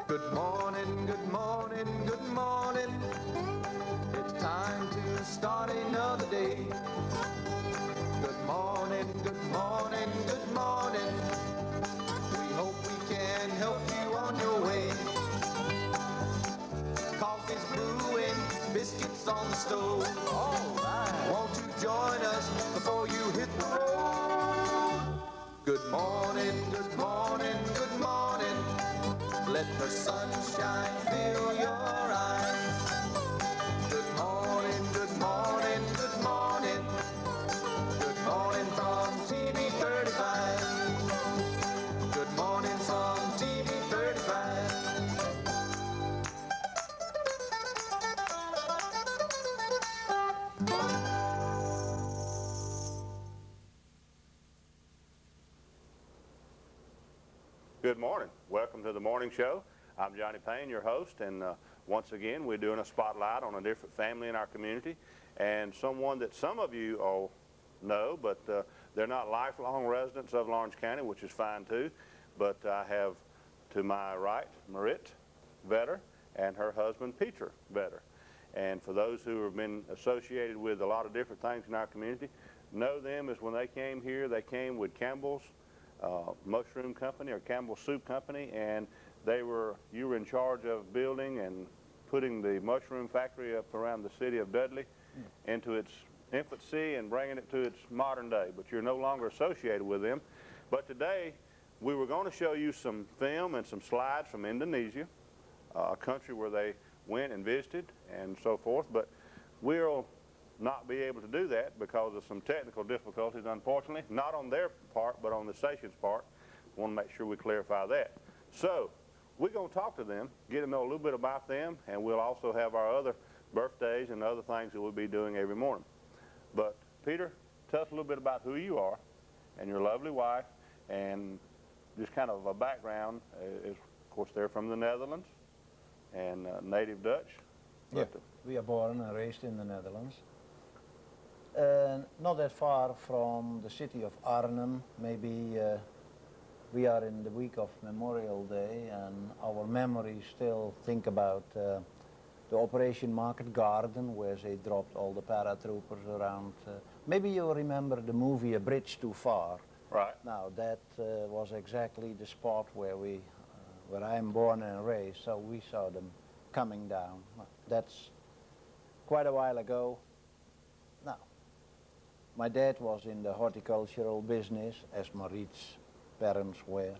Good morning, good morning, good morning. It's time to start another day. Good morning, good morning, good morning. We hope we can help you on your way. Coffee's brewing, biscuits on the stove. All right. Won't you join us before you hit the road? Good morning, good morning, good morning. Let the sunshine fill your eyes. Good morning, good morning, good morning. Good morning from TV 35. Good morning from TV 35. Good morning. Welcome to the morning show. I'm Johnny Payne, your host, and once again we're doing a spotlight on a different family in our community, and someone that some of you all know, but they're not lifelong residents of Lawrence County, which is fine too. But I have to my right Marit Vedder and her husband Pieter Vedder. And for those who have been associated with a lot of different things in our community, know them as when they came here, they came with Campbell's mushroom company or Campbell Soup company, and you were in charge of building and putting the mushroom factory up around the city of Dudley into its infancy and bringing it to its modern day, but you're no longer associated with them. But today we were going to show you some film and some slides from Indonesia, a country where they went and visited and so forth, but we'll not be able to do that because of some technical difficulties, unfortunately, not on their part but on the station's part. We want to make sure we clarify that. So we're going to talk to them, get to know a little bit about them, and we'll also have our other birthdays and other things that we'll be doing every morning. But Pieter, tell us a little bit about who you are and your lovely wife, and just kind of a background. Of course, they're from the Netherlands and native Dutch. Yeah, we are born and raised in the Netherlands. Not that far from the city of Arnhem. Maybe we are in the week of Memorial Day, and our memories still think about the Operation Market Garden, where they dropped all the paratroopers around. Maybe you remember the movie A Bridge Too Far. Right. Now that was exactly the spot where I'm born and raised, so we saw them coming down. That's quite a while ago. Now, my dad was in the horticultural business, as Marit's parents were.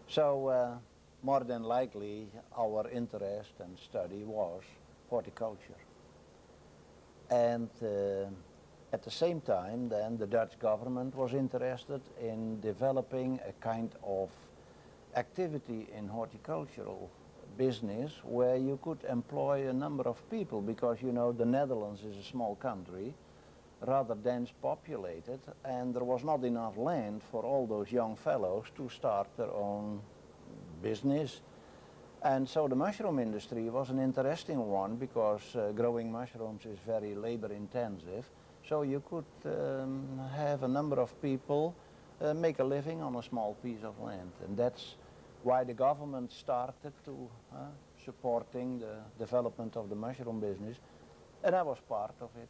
So more than likely our interest and study was horticulture. And at the same time then the Dutch government was interested in developing a kind of activity in horticultural business where you could employ a number of people, because you know the Netherlands is a small country, rather dense populated, and there was not enough land for all those young fellows to start their own business. And so the mushroom industry was an interesting one, because growing mushrooms is very labor intensive, so you could have a number of people make a living on a small piece of land, and that's why the government started to supporting the development of the mushroom business, and I was part of it.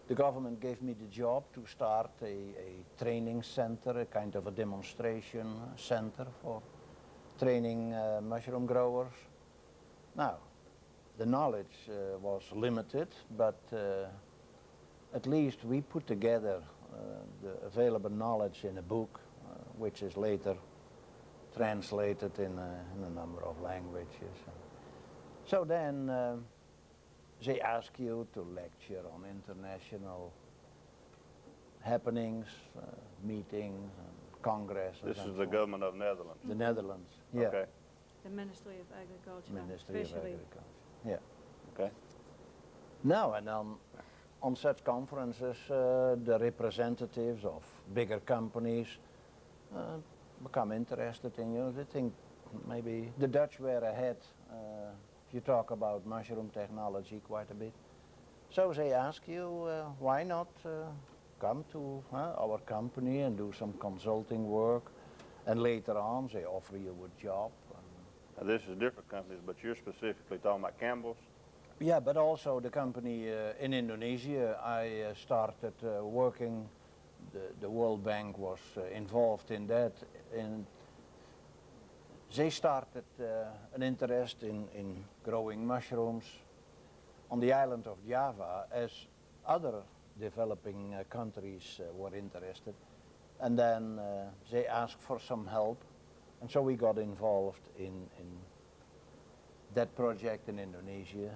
The government gave me the job to start a training center, a kind of a demonstration center for training mushroom growers. Now, the knowledge was limited, but at least we put together the available knowledge in a book, which is later translated in a number of languages. So then they ask you to lecture on international happenings, meetings, and congresses. This is the government of Netherlands. The Netherlands, yeah. Okay. The Ministry of Agriculture. Ministry of officially. Agriculture, yeah. Okay. Now, and on such conferences, the representatives of bigger companies become interested in you. They think maybe the Dutch were ahead. If you talk about mushroom technology quite a bit. So they ask you, why not come to our company and do some consulting work. And later on, they offer you a job. Now, this is different companies, but you're specifically talking about Campbell's? Yeah, but also the company in Indonesia, I started working, the World Bank was involved in that, and they started an interest in growing mushrooms on the island of Java as other developing countries were interested. And then they asked for some help, and so we got involved in that project in Indonesia.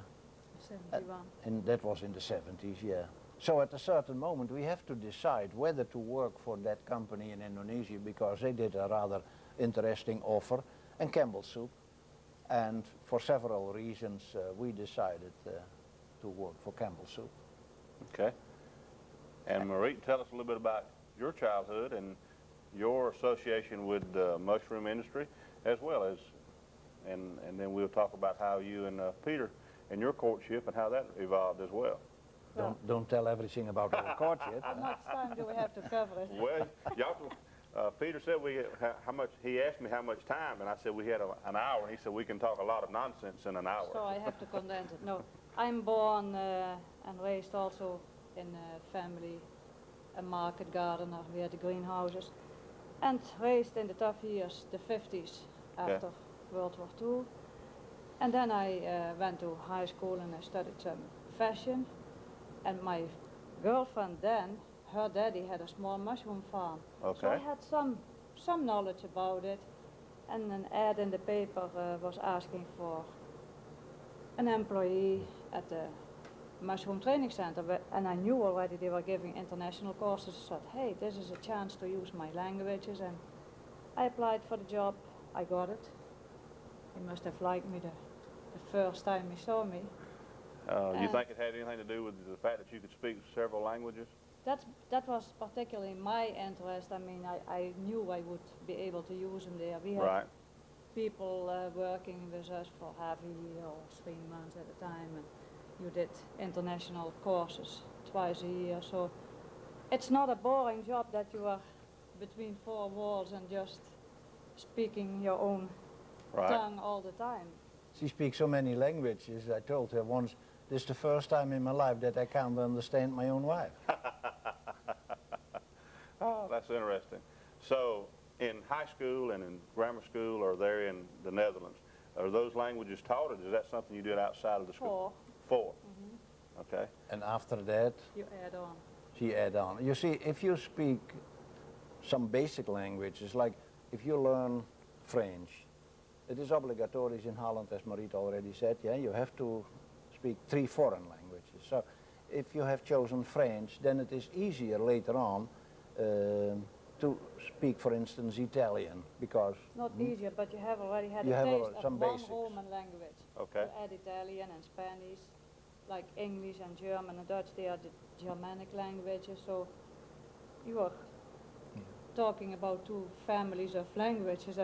71. And that was in the 70s, yeah. So at a certain moment we have to decide whether to work for that company in Indonesia because they did a rather interesting offer, and Campbell Soup. And for several reasons we decided to work for Campbell Soup. Okay. And Marie, tell us a little bit about your childhood and your association with the mushroom industry as well as, and then we'll talk about how you and Pieter and your courtship and how that evolved as well. Well, Don't tell everything about our courtship. how much time do we have to cover it? Well, y'all, Pieter said how much, he asked me how much time, and I said we had an hour, and he said we can talk a lot of nonsense in an hour. So I have to condense it. No, I'm born and raised also in a family, a market gardener. We had the greenhouses. And raised in the tough years, the 50s, after World War II. And then I went to high school and I studied some fashion. And my girlfriend then, her daddy had a small mushroom farm. Okay. So I had some knowledge about it. And an ad in the paper was asking for an employee at the mushroom training center. And I knew already they were giving international courses. I thought, hey, this is a chance to use my languages. And I applied for the job. I got it. He must have liked me the first time he saw me. You think it had anything to do with the fact that you could speak several languages? That was particularly my interest. I mean, I knew I would be able to use them there. We had Right. people working with us for half a year or 3 months at a time, and you did international courses twice a year. So it's not a boring job that you are between four walls and just speaking your own tongue all the time. She speaks so many languages. I told her once, this is the first time in my life that I can't understand my own wife. Oh, that's interesting. So in high school and in grammar school or there in the Netherlands, are those languages taught, or is that something you did outside of the school? 4. Okay. And after that, You add on. she add on. You see, if you speak some basic languages, like if you learn French, it is obligatory in Holland, as Mariet already said, yeah, you have to speak 3 foreign languages. So if you have chosen French, then it is easier later on to speak, for instance, Italian, because Not easier, but you have already had You a have taste some of one basics. Roman language. Okay. You add Italian and Spanish, like English and German and Dutch, they are the Germanic languages, so you are talking about 2 families of languages,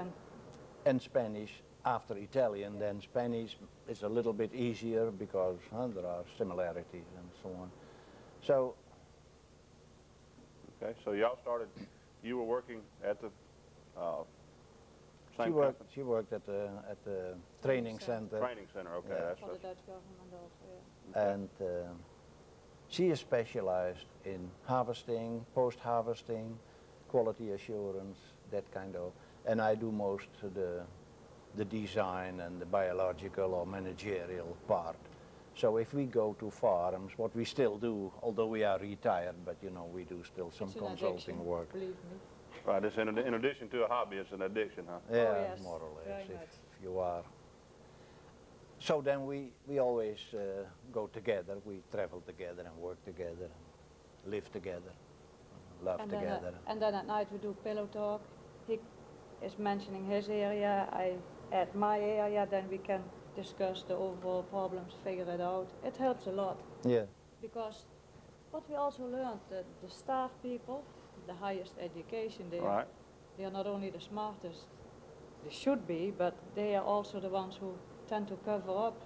and Spanish after Italian, then Spanish is a little bit easier because there are similarities and so on. So Okay. So y'all started, you were working at the she same worked. company? She worked at the training center, Training center, okay. Yeah. That's for the that's- Dutch government also, yeah. and she is specialized in harvesting, post-harvesting, quality assurance, that kind of. And I do most of the design and the biological or managerial part. So if we go to farms, what we still do, although we are retired, but you know, we do still some It's an consulting addiction, work. believe me. Right, it's in addition to a hobby, it's an addiction, huh? Yeah, yes, more or very less, much. if you are. So then we always go together, we travel together and work together, and live together, love And together. then at night we do pillow talk. He is mentioning his area, I add my area, then we can discuss the overall problems, figure it out. It helps a lot, Yeah, because what we also learned, the staff people, the highest education, they Right. are not only the smartest, they should be, but they are also the ones who tend to cover up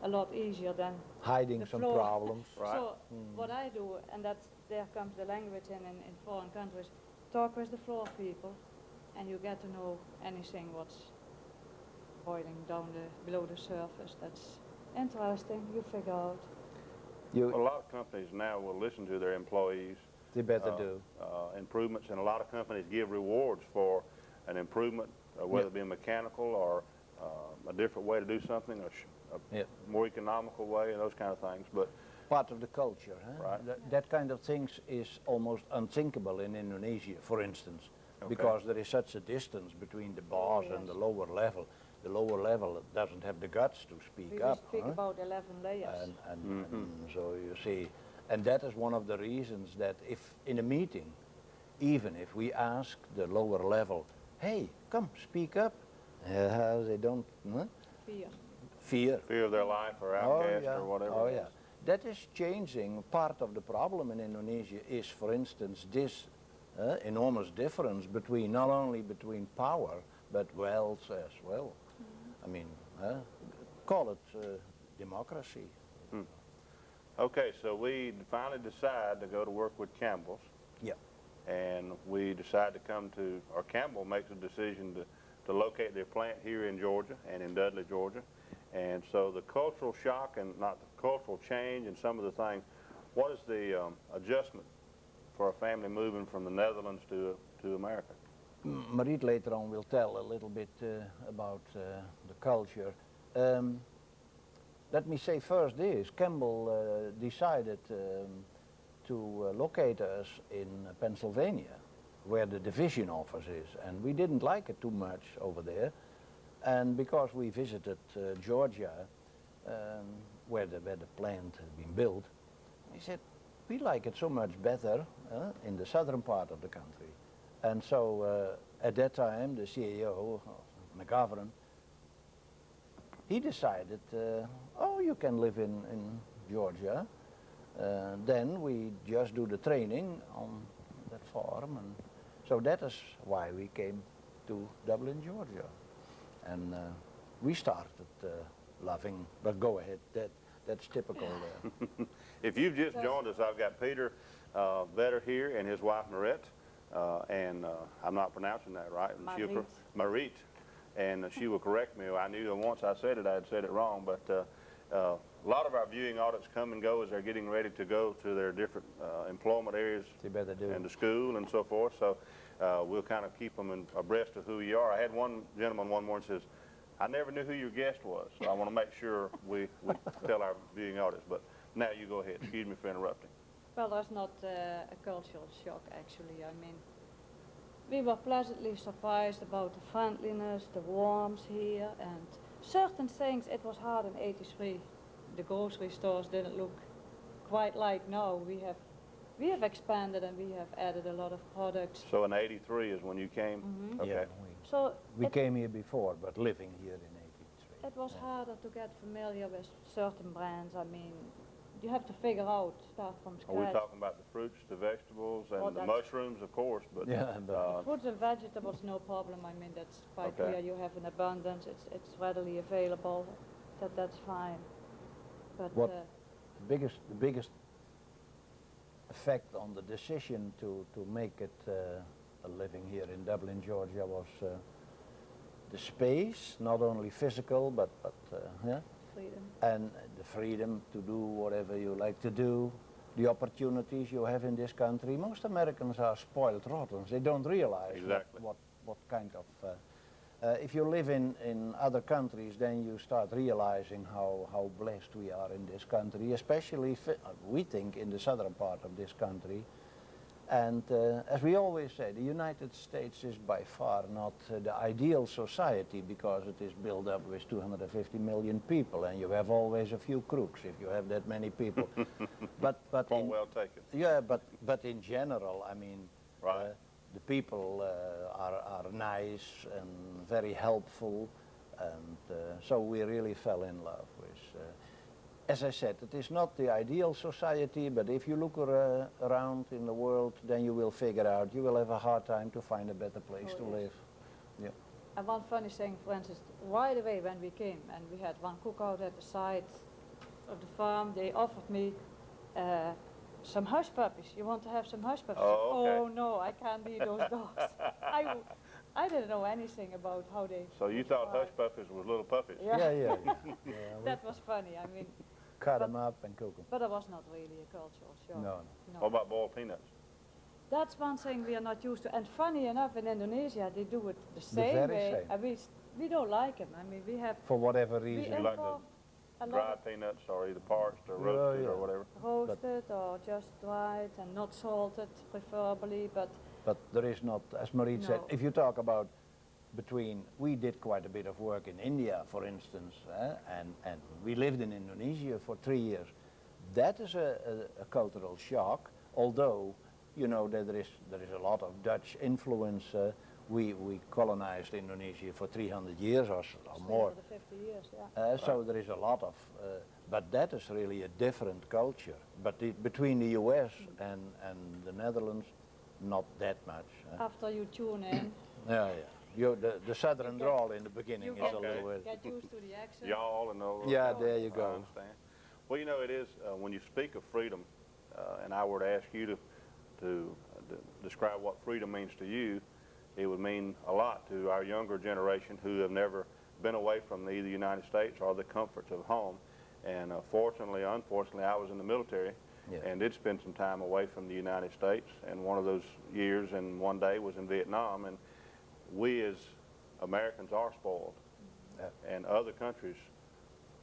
a lot easier than hiding the some floor. problems. Right. So what I do, and there comes the language in foreign countries, talk with the floor people, and you get to know anything what's boiling down below the surface. That's interesting. You figure out. Well, a lot of companies now will listen to their employees. They better do. Improvements, and a lot of companies give rewards for an improvement, whether it be mechanical or a different way to do something, a more economical way, and those kind of things. But part of the culture, huh? Right. That kind of things is almost unthinkable in Indonesia, for instance, because there is such a distance between the boss and the lower level. The lower level doesn't have the guts to speak up. We speak about 11 layers. And so you see, and that is one of the reasons that if in a meeting, even if we ask the lower level, hey, come, speak up, they don't. Fear. Fear of their life or outcast or whatever. Oh yeah. That is changing. Part of the problem in Indonesia is, for instance, this enormous difference between, not only between power, but wealth as well. I mean, call it democracy. Okay, so we finally decide to go to work with Campbell's. Yeah. And we decide to come to, or Campbell makes a decision to locate their plant here in Georgia and in Dudley, Georgia. And so the cultural shock, and not the cultural change and some of the things, what is the adjustment for a family moving from the Netherlands to America? Mariet later on will tell a little bit about the culture. Let me say first this, Campbell decided to locate us in Pennsylvania, where the division office is, and we didn't like it too much over there. And because we visited Georgia, where the plant had been built, he said, we like it so much better in the southern part of the country. And so at that time, the CEO, McGovern, he decided, oh, you can live in Georgia. Then we just do the training on that farm. And so that is why we came to Dublin, Georgia. And we started loving, but go ahead, that's typical. If you've just joined us, I've got Pieter Vedder here and his wife Mariet, and I'm not pronouncing that right. Mariet. And she will correct me. I knew that once I said it, I had said it wrong, but a lot of our viewing audience come and go as they're getting ready to go to their different employment areas and to school and so forth. So we'll kind of keep them abreast of who you are. I had one gentleman one morning says, I never knew who your guest was, so I want to make sure we tell our viewing audience. But now you go ahead. Excuse me for interrupting. Well, that's not a cultural shock, actually. I mean, we were pleasantly surprised about the friendliness, the warmth here, and certain things. It was hard in '83. The grocery stores didn't look quite like now. We have expanded and we have added a lot of products. So in '83 is when you came? Mm-hmm. Okay. Yeah, we came here before, but living here in '83. It was harder to get familiar with certain brands. I mean, you have to figure out, start from scratch. We're talking about the fruits, the vegetables, and the mushrooms, of course. But fruits and vegetables, no problem. I mean, that's quite clear. You have an abundance. It's readily available. That's fine. But the biggest effect on the decision to make it a living here in Dublin, Georgia, was the space, not only physical, but freedom. And the freedom to do whatever you like to do, the opportunities you have in this country. Most Americans are spoiled rottens. They don't realize what kind of... if you live in other countries, then you start realizing how blessed we are in this country, especially, we think, in the southern part of this country. And as we always say, the United States is by far not the ideal society because it is built up with 250 million people, and you have always a few crooks if you have that many people. but well taken. Yeah, but in general, I mean, the people are nice and very helpful, and so we really fell in love with. As I said, it is not the ideal society, but if you look around in the world, then you will figure out you will have a hard time to find a better place to live. Yeah. And one funny thing, for instance, right away when we came and we had one cookout at the side of the farm, they offered me some hush puppies. You want to have some hush puppies? Oh, okay. Oh no, I can't be those dogs. I didn't know anything about how they. So you thought fry. hush puppies was little puppies? Yeah. Yeah. We That was funny. I mean, cut but- them up and cook them. but it was not really a cultural shock. No. What about boiled peanuts? That's one thing we are not used to. And funny enough, in Indonesia, they do it the same very way. same. And we don't like them. I mean, we have For whatever we reason. like the import a lot Dried of peanuts, or either parched or roasted or yeah. whatever? roasted or just dried and not salted, preferably. But But there is not, as Marie said, No. if you talk about we did quite a bit of work in India, for instance, and we lived in Indonesia for 3 years. That is a cultural shock, although, you know, that there is a lot of Dutch influence. We colonized Indonesia for 300 years or more. 350 years, yeah. So there is a lot of, but that is really a different culture. But between the US and the Netherlands, not that much. After you tune in, Yeah. The southern get- drawl in the beginning you is a Okay. little bit. get used to the accent. Y'all and all. Yeah, there you I go. understand. Well, you know, it is when you speak of freedom, and I were to ask you to describe what freedom means to you, it would mean a lot to our younger generation who have never been away from either the United States or the comforts of home. And fortunately, unfortunately, I was in the military Yeah. and did spend some time away from the United States. And one of those years and one day was in Vietnam. And we as Americans are spoiled. Yeah. And other countries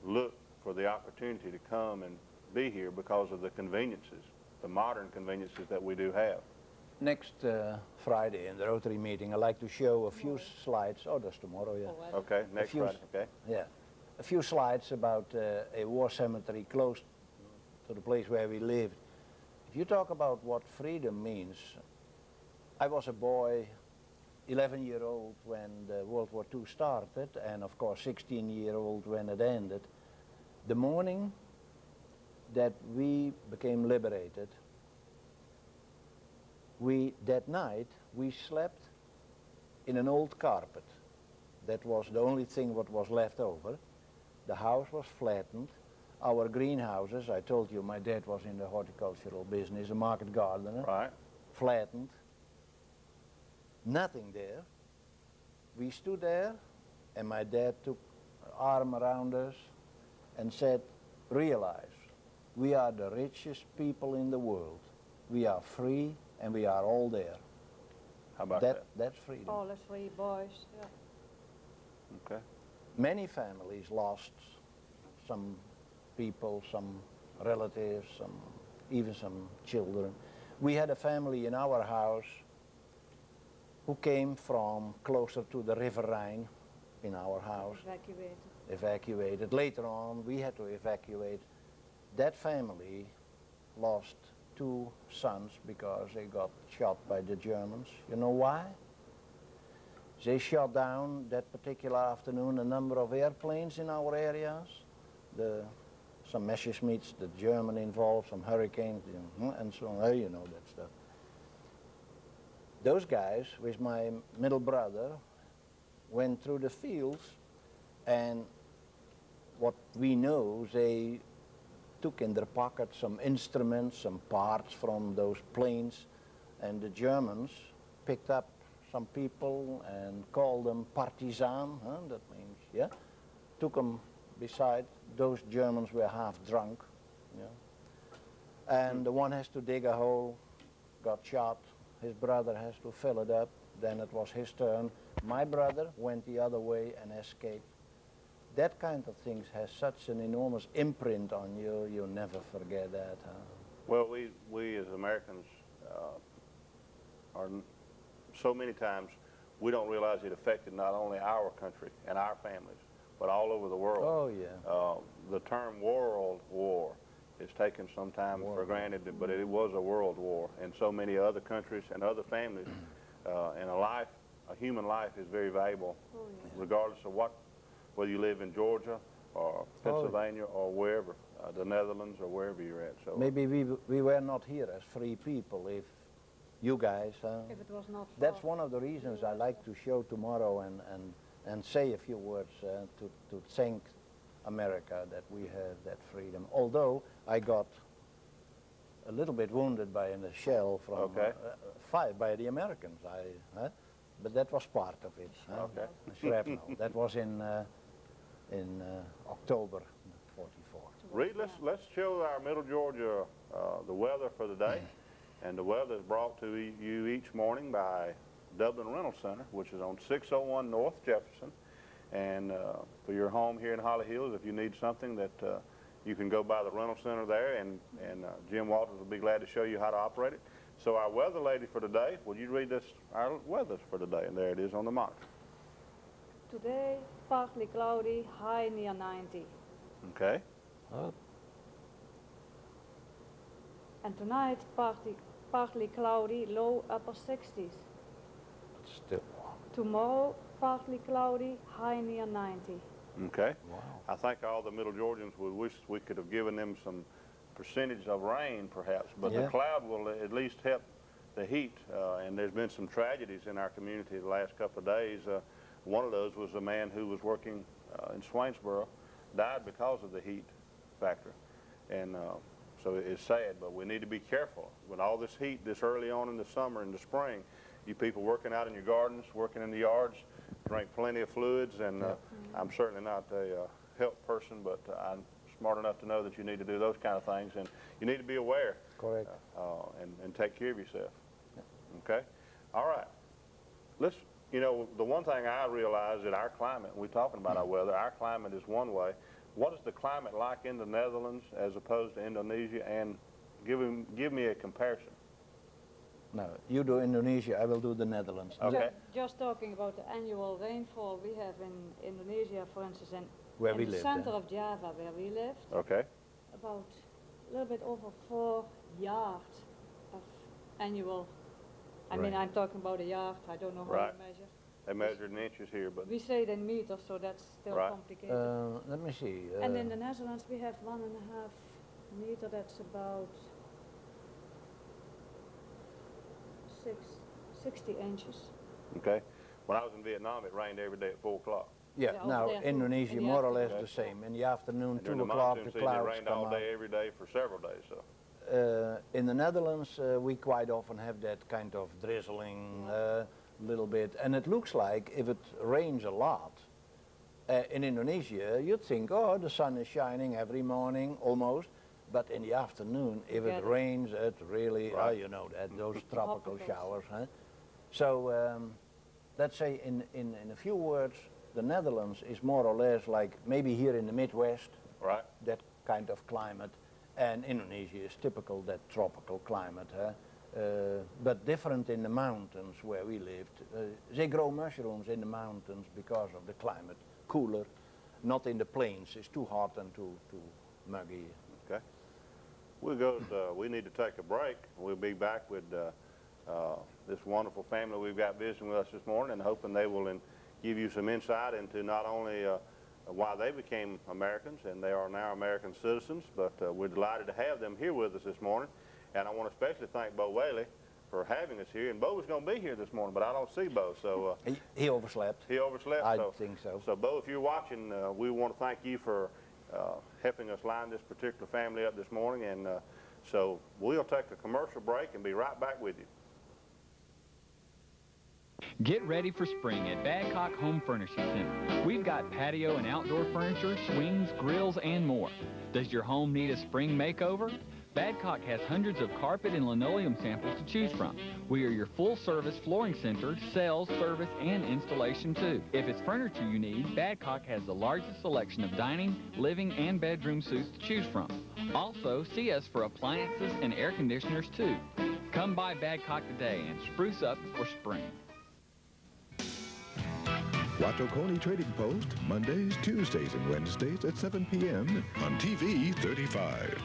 look for the opportunity to come and be here because of the conveniences, the modern conveniences that we do have. Next Friday in the Rotary meeting, I'd like to show a few slides. Oh, that's tomorrow, yeah. Already. Okay, next few- Friday, okay? Yeah, a few slides about a war cemetery close to the place where we lived. If you talk about what freedom means, I was a boy, 11-year-old when the World War II started, and of course 16-year-old when it ended. The morning that we became liberated, that night we slept in an old carpet. That was the only thing what was left over. The house was flattened. Our greenhouses, I told you my dad was in the horticultural business, a market gardener, Right. flattened. Nothing there. We stood there and my dad took an arm around us and said, realize, we are the richest people in the world. We are free and we are all there. How about that? That's freedom. All the 3 boys, yeah. Okay. Many families lost some people, some relatives, even some children. We had a family in our house who came from closer to the River Rhine in our house, evacuated. Later on, we had to evacuate. That family lost 2 sons because they got shot by the Germans. You know why? They shot down that particular afternoon a number of airplanes in our areas. Some Messerschmitts, the German involved, some Hurricanes, and so on. You know that stuff. Those guys, with my middle brother, went through the fields, and what we know, they took in their pockets some instruments, some parts from those planes, and the Germans picked up some people and called them partisan, that means, yeah, took them beside. Those Germans were half drunk, and the one has to dig a hole, got shot, his brother has to fill it up, then it was his turn. My brother went the other way and escaped. That kind of things has such an enormous imprint on you, you'll never forget that. Well, we as Americans are so many times we don't realize it affected not only our country and our families, but all over the world. Oh, yeah. The term world war is taken sometimes for granted, but it was a world war, and so many other countries and other families. And a human life is very valuable, regardless of whether you live in Georgia or Pennsylvania or wherever, the Netherlands or wherever you're at. So Maybe we were not here as free people if you guys, If it was not for that's one of the reasons I like to show tomorrow and say a few words to thank America that we have that freedom. Although I got a little bit wounded by a shell from by the Americans. but that was part of it. Okay. Shrapnel. That was in October '44. Reed, let's show our Middle Georgia the weather for the day. And the weather is brought to you each morning by Dublin Rental Center, which is on 601 North Jefferson. And for your home here in Holly Hills, if you need something that you can go by the rental center there, and Jim Walters will be glad to show you how to operate it. So our weather lady for today, will you read us our weather for today? And there it is on the monitor. Today, partly cloudy, high near 90. Okay. And tonight, partly cloudy, low upper 60s. Still warm. Tomorrow, partly cloudy, high near 90. Okay. Wow. I think all the Middle Georgians would wish we could have given them some percentage of rain, perhaps, but the Yeah. cloud will at least help the heat. And there's been some tragedies in our community the last couple of days. One of those was a man who was working in Swainsboro, died because of the heat factor. And so it's sad, but we need to be careful. With all this heat this early on in the summer and the spring, you people working out in your gardens, working in the yards, drink plenty of fluids, and I'm certainly not a health person, but I'm smart enough to know that you need to do those kind of things, and you need to be aware. Correct. And take care of yourself. Okay? All right. Let's, you know, the one thing I realize that our climate, we're talking about our weather, our climate is one way. What is the climate like in the Netherlands as opposed to Indonesia? And give me a comparison. No, you do Indonesia, I will do the Netherlands. Okay. Just talking about the annual rainfall we have in Indonesia, for instance, and Where in we the lived, center eh? of Java, where we lived, Okay. about a little bit over 4 yards of annual. I mean, Rain. I'm talking about a yard. I don't know how Right. to measure. They measured in inches here, but We say it in meters, so that's still Right. complicated. Let me see. And in the Netherlands, we have 1.5 meter. That's about 60 inches. okay. When I was in Vietnam, it rained every day at 4 o'clock. yeah, Yeah, now over there too, Indonesia in the more or less afternoon. the same. In the afternoon, And during 2 the o'clock, monsoon the season, it clouds rained come all out. day, every day for several days. So In the Netherlands, we quite often have that kind of drizzling little bit, and it looks like if it rains a lot, in Indonesia, you'd think, oh, the sun is shining every morning almost, but in the afternoon, if it Get it. rains, it really, Right. you know that, those tropical Tropicals. showers. Huh? So let's say in a few words, the Netherlands is more or less like maybe here in the Midwest, right. that kind of climate, and Indonesia is typical that tropical climate, but different in the mountains where we lived. They grow mushrooms in the mountains because of the climate, cooler, not in the plains. It's too hot and too muggy. Okay. We need to take a break. We'll be back with this wonderful family we've got visiting with us this morning, and hoping they will give you some insight into not only why they became Americans, and they are now American citizens, but we're delighted to have them here with us this morning. And I want to especially thank Bo Whaley for having us here. And Bo was going to be here this morning, but I don't see Bo, so He overslept. he overslept. I so, think so. So Bo, if you're watching, we want to thank you for helping us line this particular family up this morning. And so we'll take a commercial break and be right back with you. Get ready for spring at Badcock Home Furnishing Center. We've got patio and outdoor furniture, swings, grills, and more. Does your home need a spring makeover? Badcock has hundreds of carpet and linoleum samples to choose from. We are your full-service flooring center, sales, service, and installation too. If it's furniture you need, Badcock has the largest selection of dining, living, and bedroom suites to choose from. Also, see us for appliances and air conditioners too. Come by Badcock today and spruce up for spring. Watch Oconee Trading Post Mondays, Tuesdays, and Wednesdays at 7 p.m. on TV 35.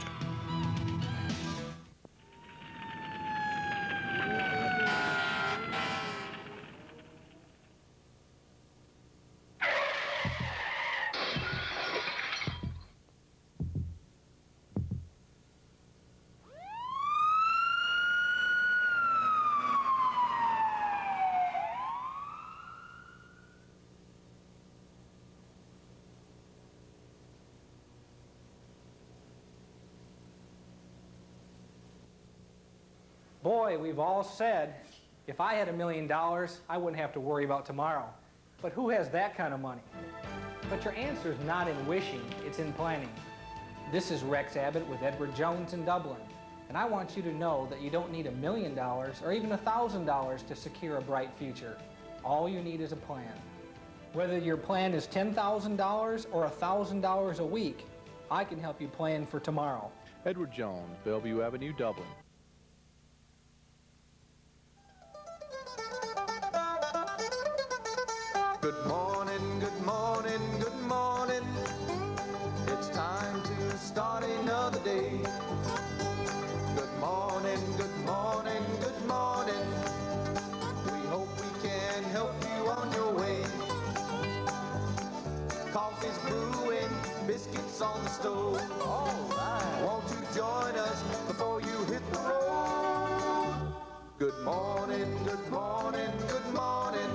Boy, we've all said If I had $1 million, I wouldn't have to worry about tomorrow. But who has that kind of money? But your answer is not in wishing, it's in planning. This is Rex Abbott with Edward Jones in Dublin, and I want you to know that you don't need $1 million or even $1,000 to secure a bright future. All you need is a plan. Whether your plan is $10,000 or $1,000 a week, I can help you plan for tomorrow. Edward Jones, Bellevue Avenue, Dublin. Good morning, good morning, good morning. It's time to start another day. Good morning, good morning, good morning. We hope we can help you on your way. Coffee's brewing, biscuits on the stove. All right. Won't you join us before you hit the road? Good morning, good morning, good morning.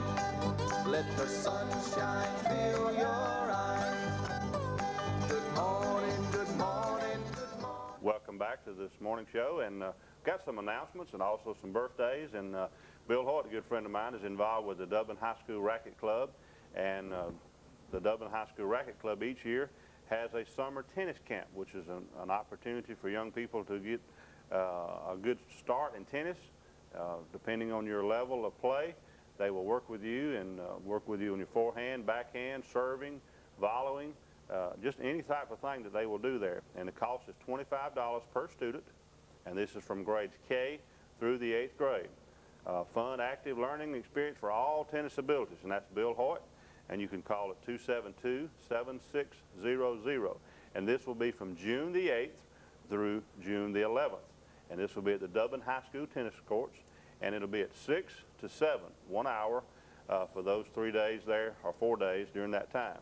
Let the sunshine fill your eyes. Good morning, good morning, good morning. Welcome back to this morning show, and got some announcements and also some birthdays. And Bill Hoyt, a good friend of mine, is involved with the Dublin High School Racquet Club, and the Dublin High School Racquet Club each year has a summer tennis camp, which is an opportunity for young people to get a good start in tennis, depending on your level of play. They will work with you and work with you on your forehand, backhand, serving, volleying, just any type of thing that they will do there. And the cost is $25 per student, and this is from grades K through the 8th grade. Fun, active learning experience for all tennis abilities, and that's Bill Hoyt, and you can call it 272-7600. And this will be from June the 8th through June the 11th. And this will be at the Dublin High School tennis courts, and it'll be at 6 to 7, 1 hour for those 3 days there, or 4 days during that time.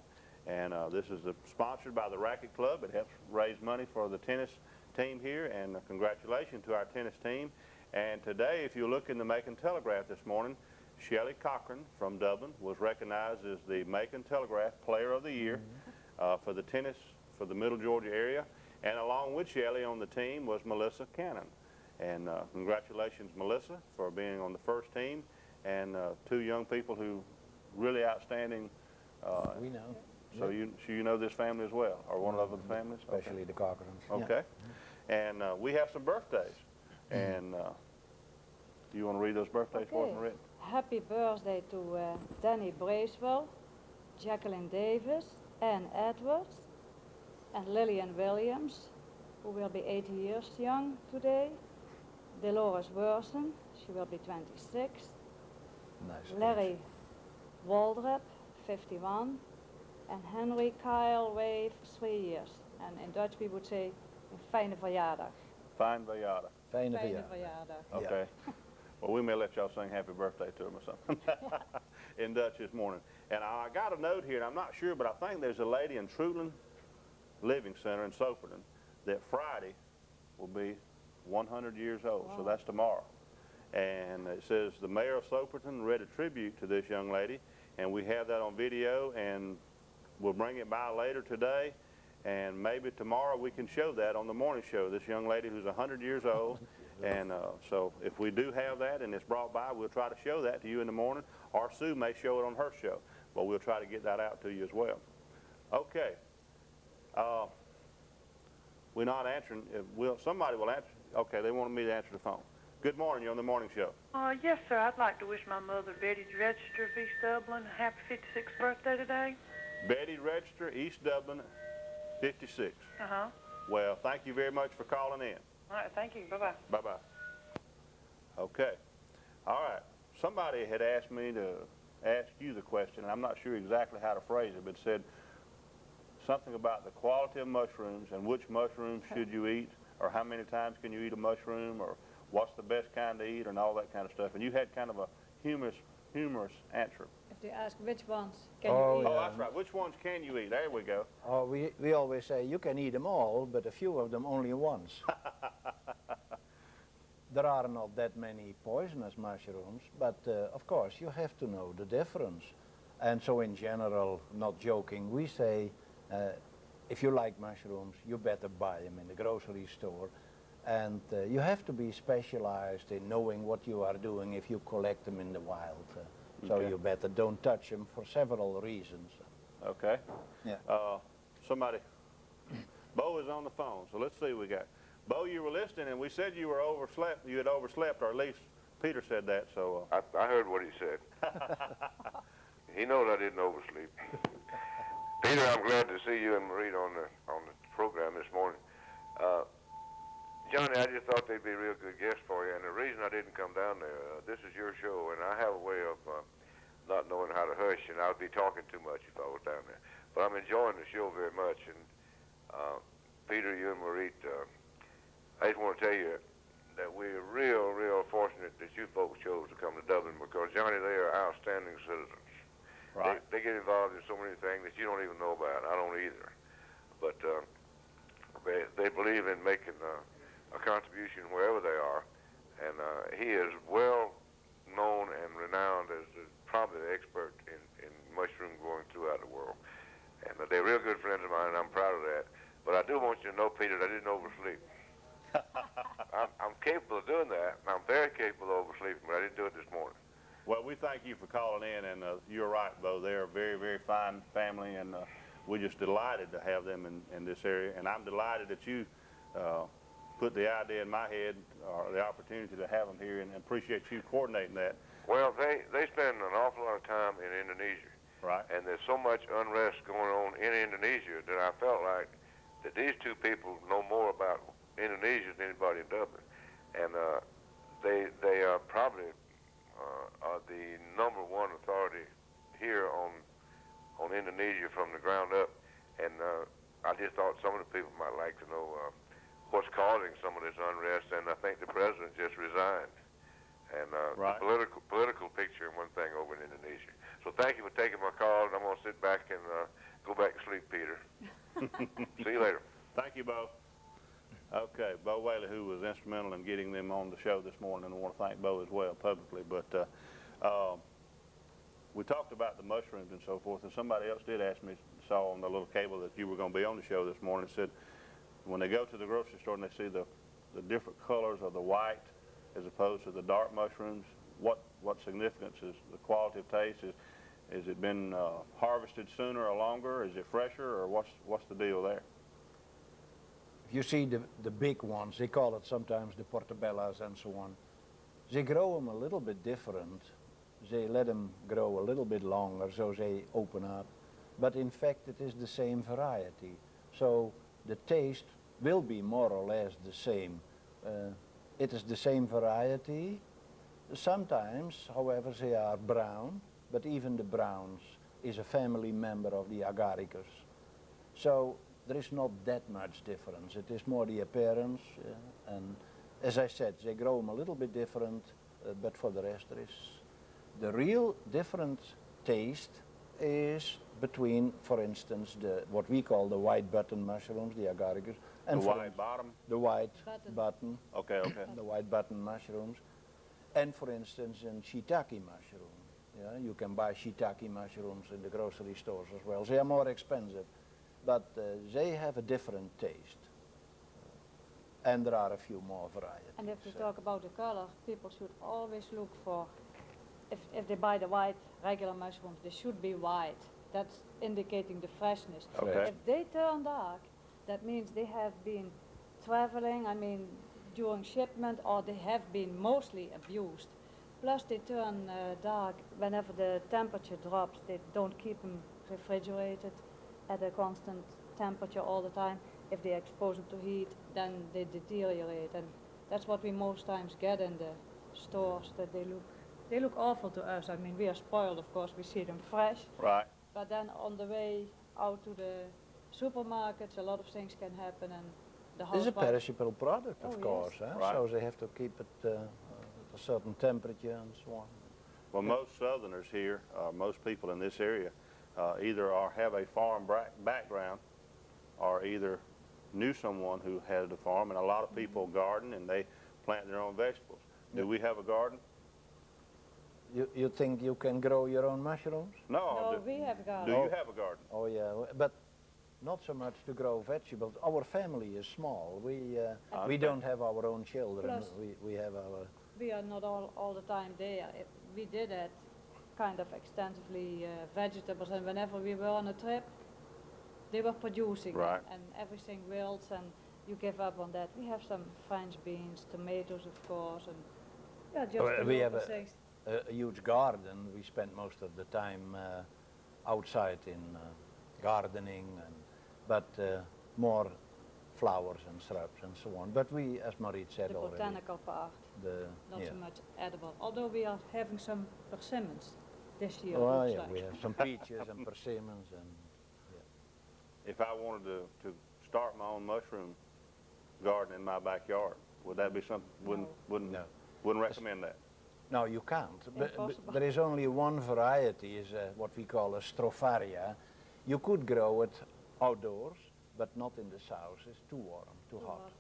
And this is sponsored by the Racquet Club. It helps raise money for the tennis team here, and congratulations to our tennis team. And today, if you look in the Macon Telegraph this morning, Shelley Cochran from Dublin was recognized as the Macon Telegraph Player of the Year for the tennis for the Middle Georgia area. And along with Shelley on the team was Melissa Cannon. And congratulations, Melissa, for being on the first team, and 2 young people who really outstanding. We know. So you know this family as well, or one of the families? Especially the Cochrans. Okay. Yeah. And we have some birthdays. And do you want to read those birthdays for us, Marit? Happy birthday to Danny Bracewell, Jacqueline Davis, Ann Edwards, and Lillian Williams, who will be 80 years young today. Dolores Worsen, she will be 26. Nice. Larry Waldrop, 51. And Henry Kyle Wave, 3 years. And in Dutch we would say, een fijne verjaardag. Fine verjaardag. Fijne Fijne verjaardag. verjaardag. Okay. Well, we may let y'all sing happy birthday to him or something in Dutch this morning. And I got a note here, and I'm not sure, but I think there's a lady in Trutland Living Center in Soperton that Friday will be 100 years old. Wow. So that's tomorrow. And it says the mayor of Soperton read a tribute to this young lady, and we have that on video, and we'll bring it by later today, and maybe tomorrow we can show that on the morning show, this young lady who's 100 years old. And so if we do have that and it's brought by, we'll try to show that to you in the morning, or Sue may show it on her show, but we'll try to get that out to you as well. Okay. We're not answering. Somebody will answer. Okay, they wanted me to answer the phone. Good morning. You're on the morning show. Yes, sir. I'd like to wish my mother, Betty Register of East Dublin, a happy 56th birthday today. Betty Register, East Dublin, 56. Uh-huh. Well, thank you very much for calling in. All right, thank you. Bye-bye. Bye-bye. Okay. All right. Somebody had asked me to ask you the question, and I'm not sure exactly how to phrase it, but said something about the quality of mushrooms and which mushrooms should you eat, or how many times can you eat a mushroom, or what's the best kind to eat, and all that kind of stuff. And you had kind of a humorous answer. If they ask which ones can you eat? Oh, that's right. Which ones can you eat? There we go. Oh, we always say you can eat them all, but a few of them only once. There are not that many poisonous mushrooms, but of course you have to know the difference. And so in general, not joking, we say if you like mushrooms, you better buy them in the grocery store. And you have to be specialized in knowing what you are doing if you collect them in the wild. So Okay. you better don't touch them for several reasons. Okay. Yeah. Somebody, Bo is on the phone, so let's see what we got. Bo, you were listening, and we said you were overslept. You had overslept, or at least Pieter said that. So I heard what he said. He knows I didn't oversleep. Pieter, I'm glad to see you and Marie on the program this morning. Johnny, I just thought they'd be a real good guest for you, and the reason I didn't come down there, this is your show, and I have a way of not knowing how to hush, and I'd be talking too much if I was down there. But I'm enjoying the show very much, and Pieter, you and Marie, I just want to tell you that we're real, real fortunate that you folks chose to come to Dublin, because, Johnny, they are outstanding citizens. right. They get involved in so many things that you don't even know about. I don't either. But they believe in making a contribution wherever they are. And he is well known and renowned as probably the expert in mushroom growing throughout the world. And they're real good friends of mine, and I'm proud of that. But I do want you to know, Pieter, that I didn't oversleep. I'm capable of doing that. I'm very capable of oversleeping, but I didn't do it this morning. Well, we thank you for calling in, and you're right, Bo. They're a very, very fine family, and we're just delighted to have them in this area. And I'm delighted that you put the idea in my head, or the opportunity to have them here, and appreciate you coordinating that. Well, they spend an awful lot of time in Indonesia. Right. And there's so much unrest going on in Indonesia that I felt like that these two people know more about Indonesia than anybody in Dublin. And they are probably are the #1 authority here on Indonesia from the ground up. And I just thought some of the people might like to know what's causing some of this unrest. And I think the president just resigned. And right. the political picture and one thing over in Indonesia. So thank you for taking my call, and I'm going to sit back and go back to sleep, Pieter. See you later. Thank you, Bo. Okay, Bo Whaley, who was instrumental in getting them on the show this morning, and I want to thank Bo as well publicly. But we talked about the mushrooms and so forth, and somebody else did ask me, saw on the little cable that you were going to be on the show this morning, said when they go to the grocery store and they see the different colors of the white as opposed to the dark mushrooms, what significance is the quality of taste? Is it been harvested sooner or longer? Is it fresher, or what's the deal there? If you see the big ones, they call it sometimes the portobellas and so on, they grow them a little bit different. They let them grow a little bit longer so they open up. But in fact, it is the same variety. So the taste will be more or less the same. It is the same variety. Sometimes, however, they are brown, but even the browns is a family member of the agaricus. So there is not that much difference. It is more the appearance, and as I said, they grow them a little bit different, but for the rest there is. The real different taste is between, for instance, what we call the white button mushrooms, the agaricus, and the white bottom? The white button. Okay. The white button mushrooms. And for instance, in shiitake mushroom. Yeah, you can buy shiitake mushrooms in the grocery stores as well. They are more expensive, but they have a different taste. And there are a few more varieties. And if we talk about the color, people should always look for, if they buy the white regular mushrooms, they should be white. That's indicating the freshness. Okay. If they turn dark, that means they have been traveling, during shipment, or they have been mostly abused. Plus they turn dark whenever the temperature drops. They don't keep them refrigerated at a constant temperature all the time. If they expose them to heat, then they deteriorate. And that's what we most times get in the stores, that they look awful to us. We are spoiled, of course, we see them fresh. Right. But then on the way out to the supermarkets, a lot of things can happen, and the house. It's a perishable product, of Oh, course, yes. huh? Right. So they have to keep it at a certain temperature and so on. Well, most Southerners here, most people in this area, either have a farm background, or either knew someone who had a farm, and a lot of people garden and they plant their own vegetables. Do we have a garden? You think you can grow your own mushrooms? No. No, we have a garden. Do you have a garden? Oh yeah, but not so much to grow vegetables. Our family is small. We don't have our own children. Plus- We have our. We are not all the time there. We did it kind of extensively, vegetables, and whenever we were on a trip, they were producing Right. and everything wilts, and you give up on that. We have some French beans, tomatoes, of course, and yeah, just the We have local things. a huge garden. We spend most of the time outside in gardening, but more flowers and shrubs and so on. But we, as Marit said The already, botanical part, not so much edible. Although we are having some persimmons this year. Oh looks yeah, like. we have some peaches and persimmons and. If I wanted to start my own mushroom garden in my backyard, would that be something? Wouldn't recommend that. No, you can't. Impossible. There is only one variety, is what we call a stropharia. You could grow it outdoors, but not in the south. It's too warm, too hot.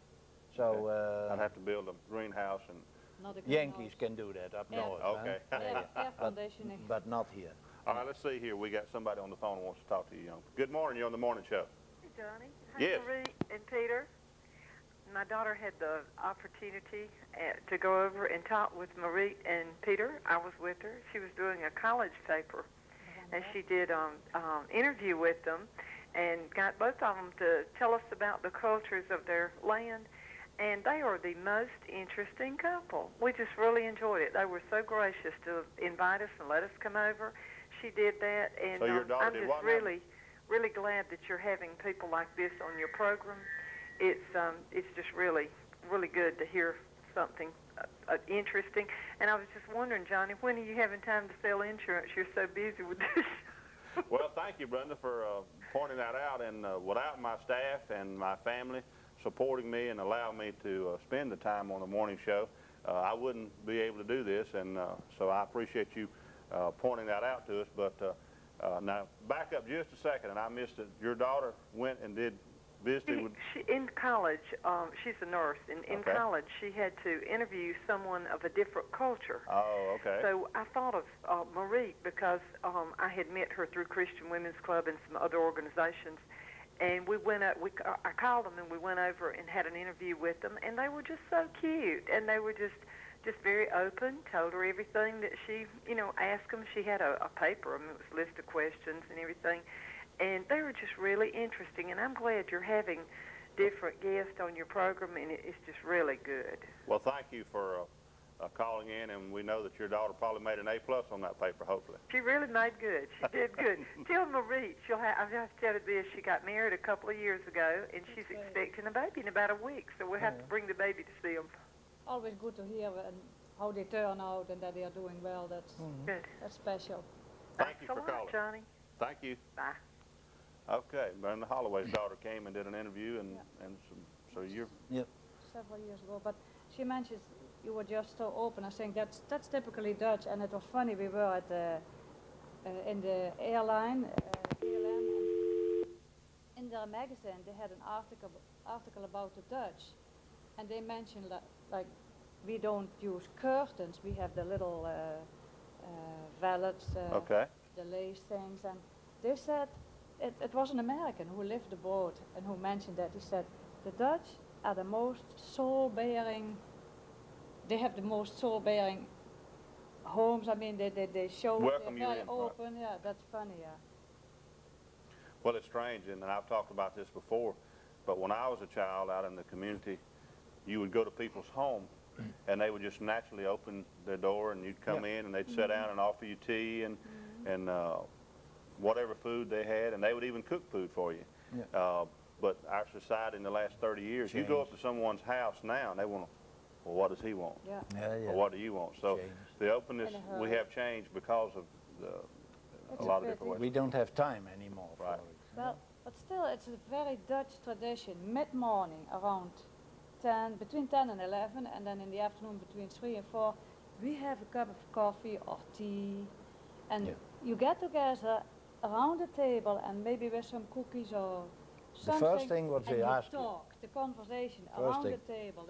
So I'd have to build a greenhouse and. Not a Yankees greenhouse. can do that up Yeah. north. Okay. Air conditioning. But not here. All right, let's see here. We got somebody on the phone who wants to talk to you, young. Good morning. You're on the morning show. Hey, Johnny. Yes. Marie and Peter. My daughter had the opportunity to go over and talk with Marie and Peter. I was with her. She was doing a college paper, and she did interview with them and got both of them to tell us about the cultures of their land. And they are the most interesting couple. We just really enjoyed it. They were so gracious to invite us and let us come over. She did that, and So your daughter I'm did just what now? really glad that you're having people like this on your program. It's just really good to hear something interesting. And I was just wondering, Johnny, when are you having time to sell insurance? You're so busy with this. Well, thank you, Brenda, for pointing that out. And without my staff and my family supporting me and allowing me to spend the time on the morning show, I wouldn't be able to do this. And so I appreciate you pointing that out to us. But now, back up just a second, and I missed it. Your daughter went and did visited with... In college, she's a nurse, and in Okay. college she had to interview someone of a different culture. Oh, okay. So I thought of Marie because I had met her through Christian Women's Club and some other organizations, and we went up. I called them and we went over and had an interview with them, and they were just so cute, and they were just very open. Told her everything that she asked them. She had a paper, it was a list of questions and everything, and they were just really interesting. And I'm glad you're having different guests on your program, and it's just really good. Well, thank you for calling in, and we know that your daughter probably made an A+ on that paper, hopefully. She really made good. She did good. Tell Marie, I've just tell her this, she got married a couple of years ago, and she's expecting a baby in about a week, so we'll have to bring the baby to see them. Always good to hear how they turn out and that they are doing well. That's Good. that's special. Thank you Thanks for a lot, calling. Johnny. Thank you. Bye. Okay, Brenda Holloway's daughter came and did an interview, and so you're... Several years ago, but she mentions you were just so open. I think that's typically Dutch, and it was funny. We were at in the airline, KLM, and in their magazine they had an article about the Dutch, and they mentioned like we don't use curtains. We have the little valets, Okay. the lace things, and they said it was an American who lived abroad and who mentioned that. He said the Dutch are the most soul-bearing. They have the most soul-bearing homes. I mean, they show Welcome they're you very in, right. open. Yeah, that's funny. Yeah. Well, it's strange, and I've talked about this before, but when I was a child out in the community, you would go to people's home, and they would just naturally open their door, and you'd come in, and they'd sit down and offer you tea and whatever food they had, and they would even cook food for you. But our society in the last 30 years, you go up to someone's house now, and they want to, well, what does he want? Yeah. Or what do you want? So Changed. the openness In a we hurry. have changed because of It's a lot of pity. different ways. We don't have time anymore Right. for it. Well, but still, it's a very Dutch tradition. Mid-morning, around 10, between 10 and 11, and then in the afternoon between 3 and 4, we have a cup of coffee or tea, and you get together around the table, and maybe with some cookies or something. first thing what and they you ask you. talk, the conversation First around thing. the table.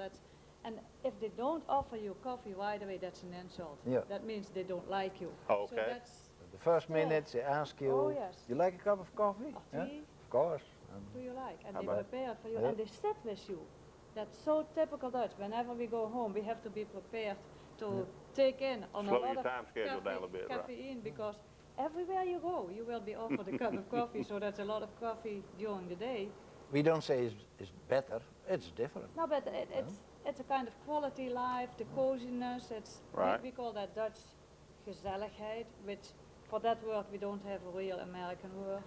And if they don't offer you coffee right away, that's an insult. Yeah. That means they don't like you. Oh, okay. So that's The first minute they ask you, Oh, yes. you like a cup of coffee? or Yeah? tea. Of course. do you like? And How they about- prepare for you, Yeah. and they sit with you. That's so typical Dutch. Whenever we go home, we have to be prepared to take in on Slow a lot your of time schedule down a little bit, right. caffeine, because everywhere you go, you will be offered a cup of coffee, so that's a lot of coffee during the day. We don't say it's better, it's different. No, but it's a kind of quality life, the coziness. It's Right. we call that Dutch gezelligheid, which for that word we don't have a real American word.